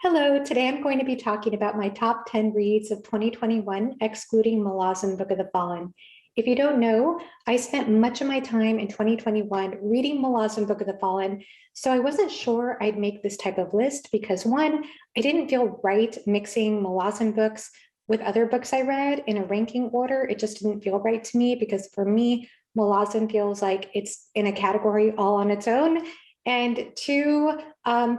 Hello, today I'm going to be talking about my top 10 reads of 2021, excluding Malazan Book of the Fallen. If you don't know, I spent much of my time in 2021 reading Malazan Book of the Fallen, so I wasn't sure I'd make this type of list because one, I didn't feel right mixing Malazan books with other books I read in a ranking order. It just didn't feel right to me because for me, Malazan feels like it's in a category all on its own. And two,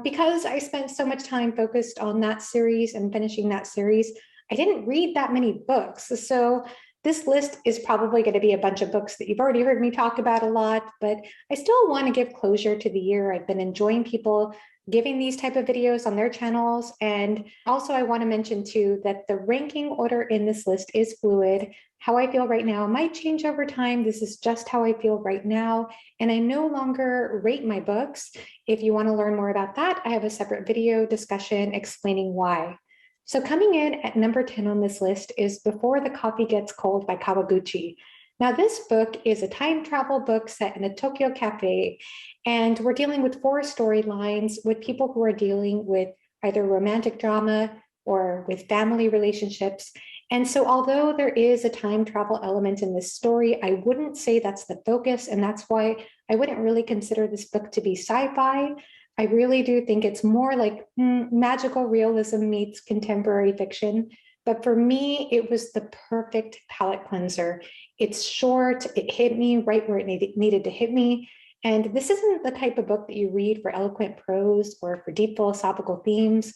because I spent so much time focused on that series and finishing that series, I didn't read that many books. So this list is probably going to be a bunch of books that you've already heard me talk about a lot, but I still want to give closure to the year. I've been enjoying people giving these type of videos on their channels. And also I want to mention too that the ranking order in this list is fluid. How I feel right now might change over time. This is just how I feel right now. And I no longer rate my books. If you want to learn more about that, I have a separate video discussion explaining why. So coming in at number 10 on this list is Before the Coffee Gets Cold by Kawaguchi. Now this book is a time travel book set in a Tokyo cafe, and we're dealing with four storylines with people who are dealing with either romantic drama or with family relationships. And so although there is a time travel element in this story, I wouldn't say that's the focus, and that's why I wouldn't really consider this book to be sci-fi. I really do think it's more like magical realism meets contemporary fiction. But for me, it was the perfect palate cleanser. It's short, it hit me right where it needed to hit me. And this isn't the type of book that you read for eloquent prose or for deep philosophical themes,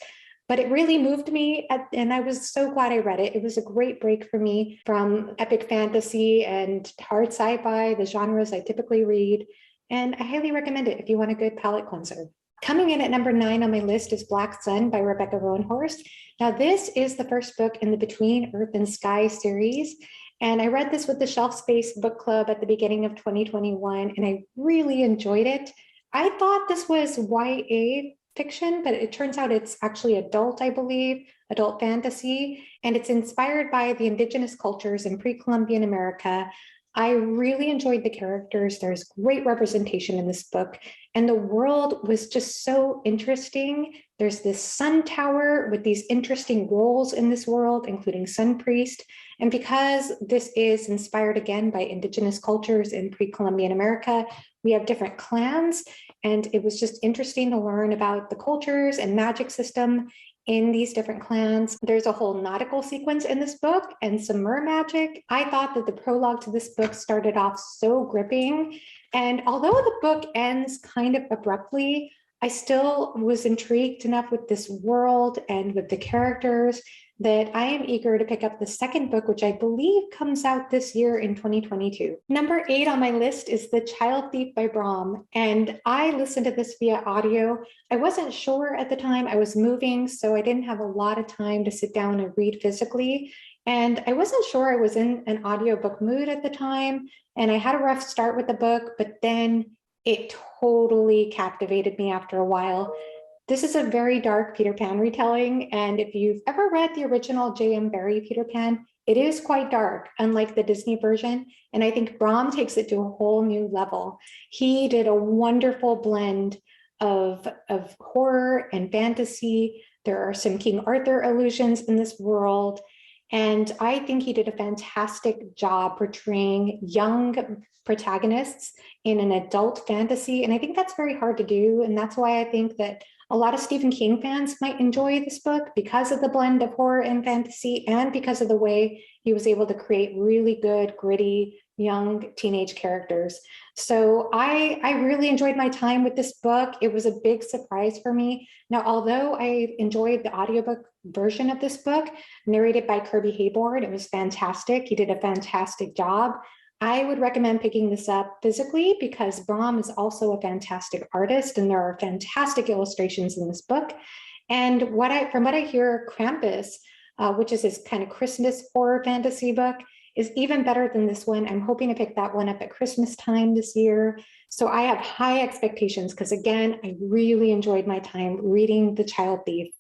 but it really moved me, and I was so glad I read it. It was a great break for me from epic fantasy and hard sci-fi, the genres I typically read, and I highly recommend it if you want a good palate cleanser. Coming in at number 9 on my list is Black Sun by Rebecca Roanhorst. Now, this is the first book in the Between Earth and Sky series, and I read this with the Shelf Space Book Club at the beginning of 2021, and I really enjoyed it. I thought this was YA fiction, but it turns out it's actually adult, I believe, adult fantasy, and it's inspired by the indigenous cultures in pre-Columbian America. I really enjoyed the characters. There's great representation in this book, and the world was just so interesting. There's this sun tower with these interesting roles in this world, including sun priest. And because this is inspired again by indigenous cultures in pre-Columbian America, we have different clans, and it was just interesting to learn about the cultures and magic system in these different clans. There's a whole nautical sequence in this book and some mer magic. I thought that the prologue to this book started off so gripping. And although the book ends kind of abruptly, I still was intrigued enough with this world and with the characters that I am eager to pick up the second book, which I believe comes out this year in 2022. Number 8 on my list is The Child Thief by Brahm, and I listened to this via audio. I wasn't sure at the time. I was moving, so I didn't have a lot of time to sit down and read physically. And I wasn't sure I was in an audiobook mood at the time, and I had a rough start with the book, but then it totally captivated me after a while. This is a very dark Peter Pan retelling, and if you've ever read the original J.M. Barrie Peter Pan, it is quite dark, unlike the Disney version, and I think Brahm takes it to a whole new level. He did a wonderful blend of horror and fantasy. There are some King Arthur allusions in this world, and I think he did a fantastic job portraying young protagonists in an adult fantasy, and I think that's very hard to do, and that's why I think that a lot of Stephen King fans might enjoy this book because of the blend of horror and fantasy and because of the way he was able to create really good, gritty, young teenage characters. So I really enjoyed my time with this book. It was a big surprise for me. Now, although I enjoyed the audiobook version of this book, narrated by Kirby Hayborn, it was fantastic. He did a fantastic job. I would recommend picking this up physically because Brahm is also a fantastic artist and there are fantastic illustrations in this book. And from what I hear, Krampus, which is his kind of Christmas horror fantasy book, is even better than this one. I'm hoping to pick that one up at Christmas time this year. So I have high expectations because again, I really enjoyed my time reading The Child Thief.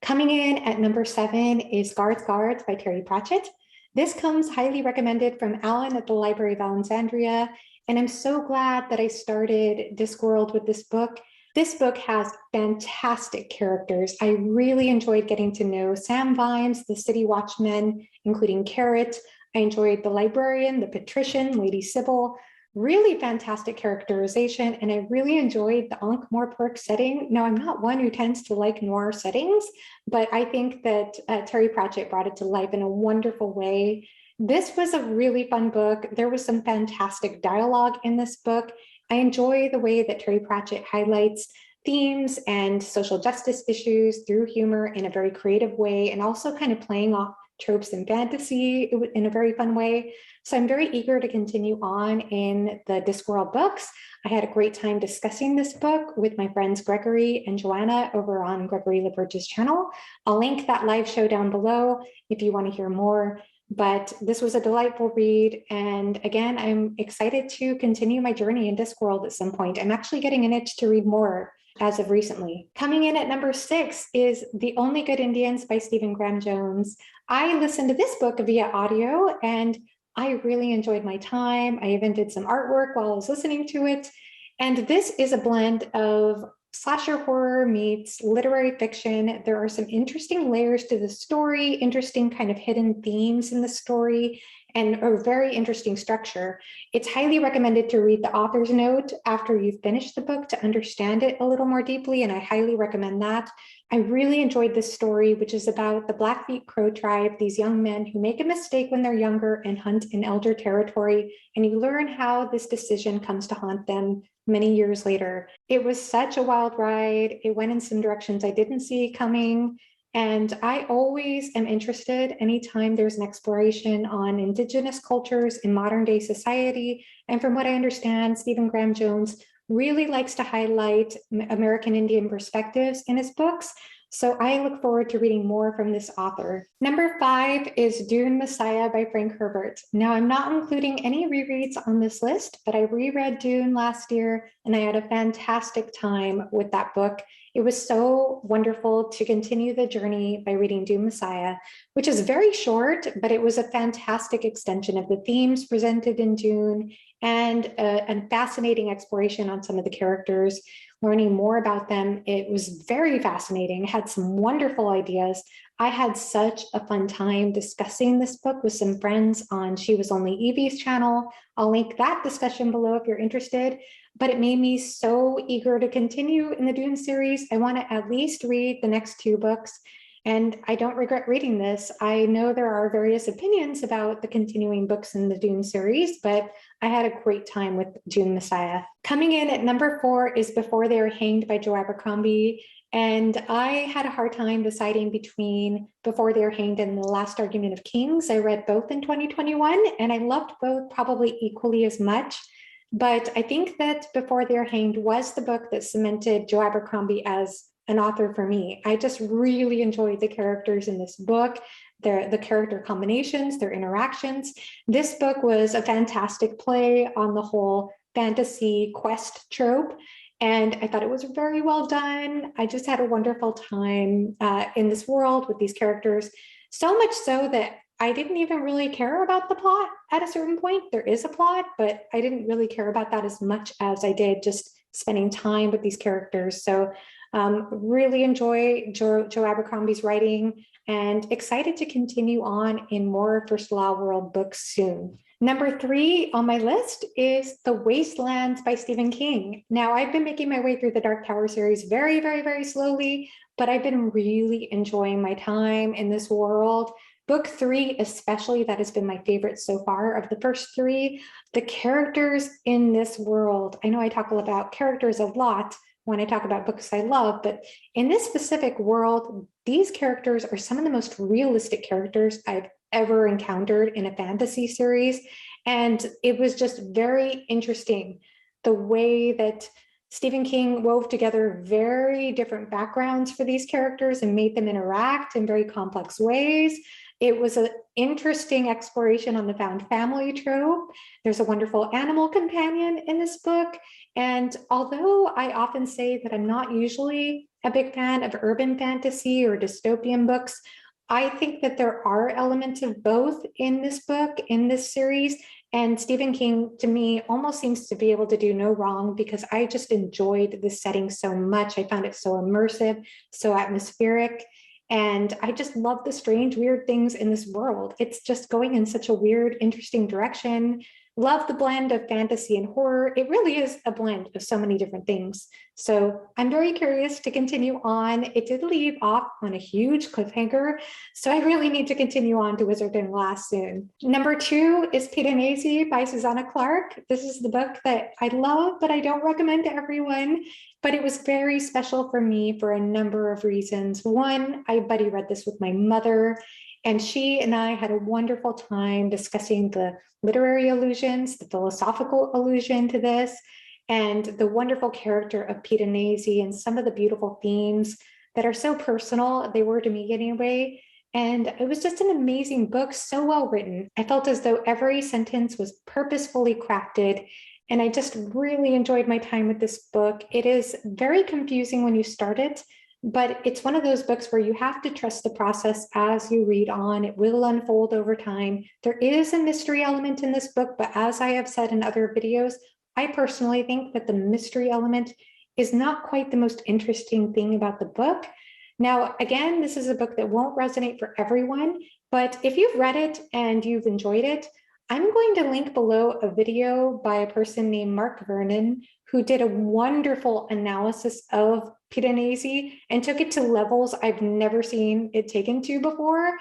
Coming in at number 7 is Guards Guards by Terry Pratchett. This comes highly recommended from Alan at the Library of Alexandria, and I'm so glad that I started Discworld with this book. This book has fantastic characters. I really enjoyed getting to know Sam Vimes, the city watchman, including Carrot. I enjoyed the librarian, the patrician, Lady Sybil. Really fantastic characterization, and I really enjoyed the Ankh-Morpork setting. Now, I'm not one who tends to like noir settings, but I think that Terry Pratchett brought it to life in a wonderful way. This was a really fun book. There was some fantastic dialogue in this book. I enjoy the way that Terry Pratchett highlights themes and social justice issues through humor in a very creative way, and also kind of playing off tropes and fantasy in a very fun way. So I'm very eager to continue on in the Discworld books. I had a great time discussing this book with my friends Gregory and Joanna over on Gregory LaBerge's channel. I'll link that live show down below if you want to hear more. But this was a delightful read. And again, I'm excited to continue my journey in Discworld at some point. I'm actually getting an itch to read more as of recently. Coming in at number 6 is The Only Good Indians by Stephen Graham Jones. I listened to this book via audio and I really enjoyed my time. I even did some artwork while I was listening to it. And this is a blend of slasher horror meets literary fiction. There are some interesting layers to the story, interesting kind of hidden themes in the story, and a very interesting structure. It's highly recommended to read the author's note after you've finished the book to understand it a little more deeply, and I highly recommend that. I really enjoyed this story, which is about the Blackfeet Crow tribe, these young men who make a mistake when they're younger and hunt in elder territory, and you learn how this decision comes to haunt them many years later. It was such a wild ride. It went in some directions I didn't see coming. And I always am interested anytime there's an exploration on Indigenous cultures in modern day society. And from what I understand, Stephen Graham Jones really likes to highlight American Indian perspectives in his books. So I look forward to reading more from this author. Number 5 is Dune Messiah by Frank Herbert. Now, I'm not including any rereads on this list, but I reread Dune last year and I had a fantastic time with that book. It was so wonderful to continue the journey by reading Dune Messiah, which is very short, but it was a fantastic extension of the themes presented in Dune and a fascinating exploration on some of the characters, learning more about them. It was very fascinating, had some wonderful ideas. I had such a fun time discussing this book with some friends on She Was Only Evie's channel. I'll link that discussion below if you're interested, but it made me so eager to continue in the Dune series. I want to at least read the next 2 books. And I don't regret reading this. I know there are various opinions about the continuing books in the Dune series, but I had a great time with Dune Messiah. Coming in at number 4 is Before They Are Hanged by Joe Abercrombie. And I had a hard time deciding between Before They Are Hanged and The Last Argument of Kings. I read both in 2021, and I loved both probably equally as much. But I think that Before They Are Hanged was the book that cemented Joe Abercrombie as an author for me. I just really enjoyed the characters in this book, the character combinations, their interactions. This book was a fantastic play on the whole fantasy quest trope, and I thought it was very well done. I just had a wonderful time in this world with these characters, so much so that I didn't even really care about the plot at a certain point. There is a plot, but I didn't really care about that as much as I did just spending time with these characters. So really enjoy Joe Abercrombie's writing and excited to continue on in more First Law World books soon. Number 3 on my list is The Wastelands by Stephen King. Now, I've been making my way through the Dark Tower series very, very, very slowly, but I've been really enjoying my time in this world. Book 3, especially, that has been my favorite so far of the first 3. The characters in this world, I know I talk about characters a lot when I talk about books I love, but in this specific world, these characters are some of the most realistic characters I've ever encountered in a fantasy series. And it was just very interesting the way that Stephen King wove together very different backgrounds for these characters and made them interact in very complex ways. It was an interesting exploration on the found family trope. There's a wonderful animal companion in this book. And although I often say that I'm not usually a big fan of urban fantasy or dystopian books, I think that there are elements of both in this book, in this series, And Stephen King, to me, almost seems to be able to do no wrong because I just enjoyed the setting so much. I found it so immersive, so atmospheric. And I just love the strange, weird things in this world. It's just going in such a weird, interesting direction. Love the blend of fantasy and horror. It really is a blend of so many different things. So I'm very curious to continue on. It did leave off on a huge cliffhanger, so I really need to continue on to Wizard and Glass soon. Number 2 is Piranesi by Susanna Clarke. This is the book that I love, but I don't recommend to everyone. But it was very special for me for a number of reasons. One, I buddy read this with my mother, and she and I had a wonderful time discussing the literary allusions, the philosophical allusion to this, and the wonderful character of Piranesi and some of the beautiful themes that are so personal, they were to me anyway. And it was just an amazing book, so well written. I felt as though every sentence was purposefully crafted, and I just really enjoyed my time with this book. It is very confusing when you start it, but it's one of those books where you have to trust the process as you read on. It will unfold over time. There is a mystery element in this book, but as I have said in other videos, I personally think that the mystery element is not quite the most interesting thing about the book. Now, again, this is a book that won't resonate for everyone, but if you've read it and you've enjoyed it, I'm going to link below a video by a person named Mark Vernon, who did a wonderful analysis of Piranesi and took it to levels I've never seen it taken to before.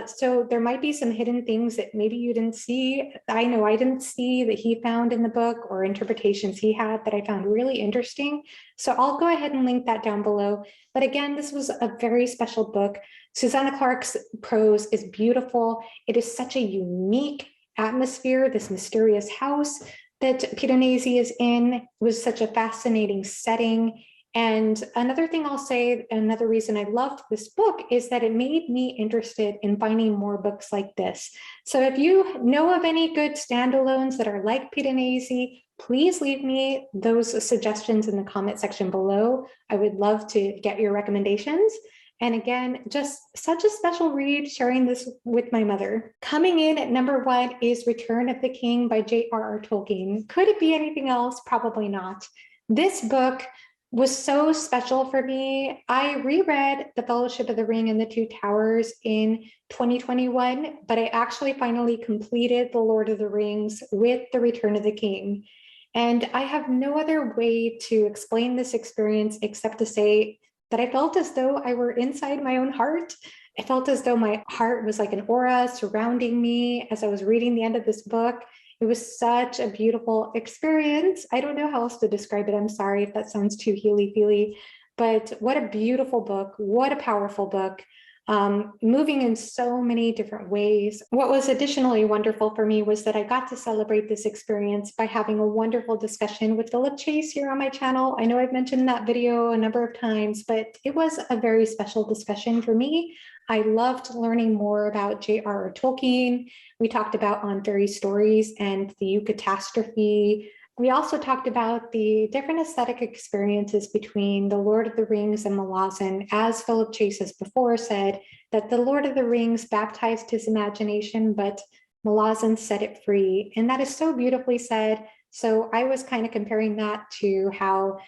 So there might be some hidden things that maybe you didn't see. I know I didn't see that he found in the book, or interpretations he had that I found really interesting. So I'll go ahead and link that down below. But again, this was a very special book. Susanna Clarke's prose is beautiful. It is such a unique atmosphere, this mysterious house that Piranesi is in was such a fascinating setting. And another thing I'll say, another reason I loved this book is that it made me interested in finding more books like this. So if you know of any good standalones that are like Piranesi, please leave me those suggestions in the comment section below. I would love to get your recommendations. And again, just such a special read, sharing this with my mother. Coming in at number 1 is Return of the King by J.R.R. Tolkien. Could it be anything else? Probably not. This book was so special for me. I reread The Fellowship of the Ring and the Two Towers in 2021, but I actually finally completed The Lord of the Rings with The Return of the King. And I have no other way to explain this experience except to say that I felt as though I were inside my own heart. I felt as though my heart was like an aura surrounding me as I was reading the end of this book. It was such a beautiful experience. I don't know how else to describe it. I'm sorry if that sounds too healy-feely, but what a beautiful book. What a powerful book. Moving in so many different ways. What was additionally wonderful for me was that I got to celebrate this experience by having a wonderful discussion with Philip Chase here on my channel. I know I've mentioned that video a number of times, but it was a very special discussion for me. I loved learning more about J.R.R. Tolkien. We talked about On Fairy Stories and the Eucatastrophe. We also talked about the different aesthetic experiences between The Lord of the Rings and Malazan. As Philip Chase has before said, that The Lord of the Rings baptized his imagination, but Malazan set it free. And that is so beautifully said. So I was kind of comparing that to how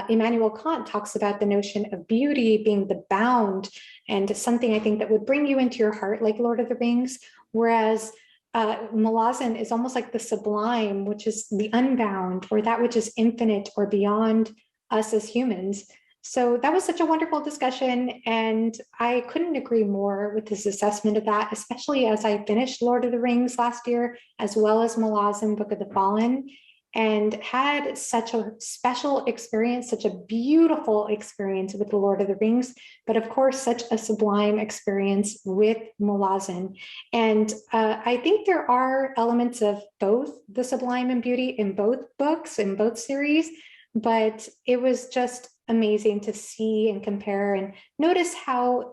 Immanuel Kant talks about the notion of beauty being the bound and something I think that would bring you into your heart like Lord of the Rings, whereas Malazan is almost like the sublime, which is the unbound, or that which is infinite or beyond us as humans. So that was such a wonderful discussion, and I couldn't agree more with his assessment of that, especially as I finished Lord of the Rings last year, as well as Malazan, Book of the Fallen, and had such a special experience, such a beautiful experience with the Lord of the Rings, but of course, such a sublime experience with Malazan. And I think there are elements of both the sublime and beauty in both books, in both series, but it was just amazing to see and compare and notice how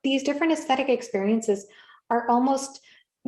these different aesthetic experiences are almost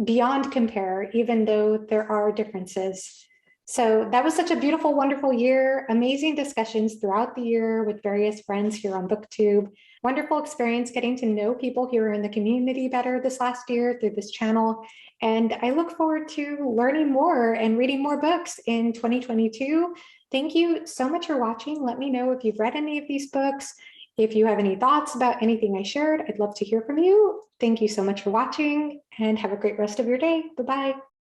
beyond compare, even though there are differences. So that was such a beautiful, wonderful year, amazing discussions throughout the year with various friends here on BookTube. wonderful experience getting to know people here in the community better this last year through this channel. And I look forward to learning more and reading more books in 2022. Thank you so much for watching. Let me know if you've read any of these books. If you have any thoughts about anything I shared, I'd love to hear from you. Thank you so much for watching and have a great rest of your day. Bye-bye.